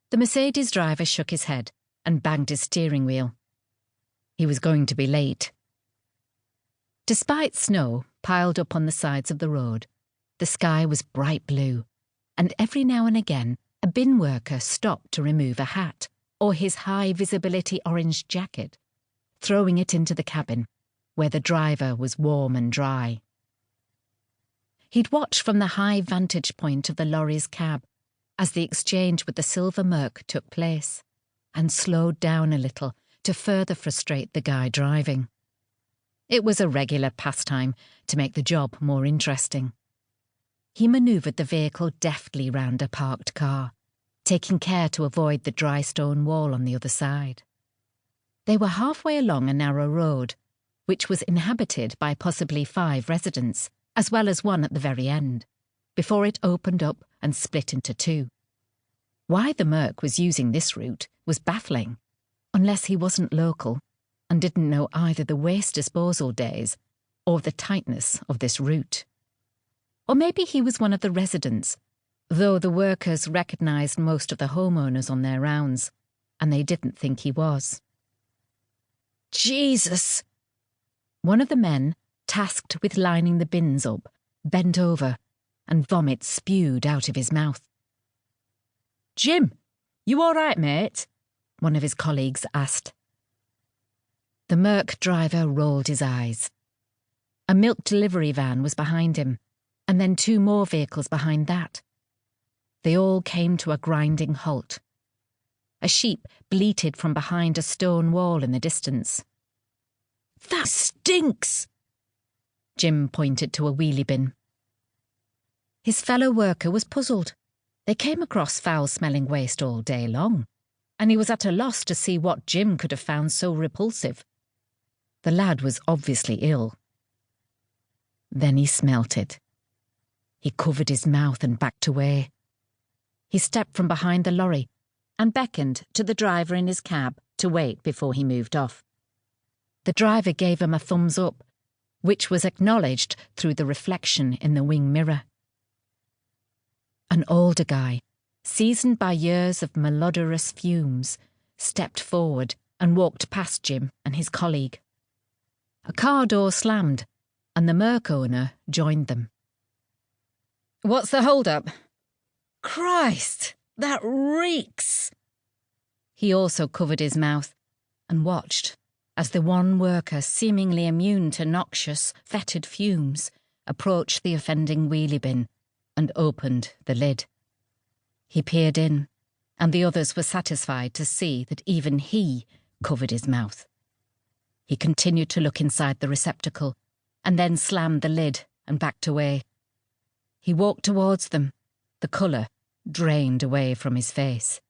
The Mercedes driver shook his head and banged his steering wheel. He was going to be late. Despite snow piled up on the sides of the road, the sky was bright blue, and every now and again a bin worker stopped to remove a hat or his high-visibility orange jacket, throwing it into the cabin, where the driver was warm and dry. He'd watch from the high vantage point of the lorry's cab as the exchange with the silver Merc took place, and slowed down a little to further frustrate the guy driving. It was a regular pastime to make the job more interesting. He manoeuvred the vehicle deftly round a parked car, taking care to avoid the dry stone wall on the other side. They were halfway along a narrow road, which was inhabited by possibly 5 residents, as well as one at the very end, before it opened up and split into 2. Why the Merc was using this route was baffling, unless he wasn't local and didn't know either the waste disposal days or the tightness of this route. Or maybe he was one of the residents, though the workers recognised most of the homeowners on their rounds, and they didn't think he was. Jesus! One of the men, tasked with lining the bins up, bent over, and vomit spewed out of his mouth. "Jim, you all right, mate?" one of his colleagues asked. The Merc driver rolled his eyes. A milk delivery van was behind him, and then 2 more vehicles behind that. They all came to a grinding halt. A sheep bleated from behind a stone wall in the distance. "That stinks!" Jim pointed to a wheelie bin. His fellow worker was puzzled. They came across foul-smelling waste all day long, and he was at a loss to see what Jim could have found so repulsive. The lad was obviously ill. Then he smelt it. He covered his mouth and backed away. He stepped from behind the lorry and beckoned to the driver in his cab to wait before he moved off. The driver gave him a thumbs up, which was acknowledged through the reflection in the wing mirror. An older guy, seasoned by years of malodorous fumes, stepped forward and walked past Jim and his colleague. A car door slammed, and the Merc owner joined them. "What's the hold-up?" "Christ, that reeks!" He also covered his mouth and watched as the one worker, seemingly immune to noxious, fetid fumes, approached the offending wheelie bin and opened the lid. He peered in, and the others were satisfied to see that even he covered his mouth. He continued to look inside the receptacle, and then slammed the lid and backed away. He walked towards them, the colour drained away from his face.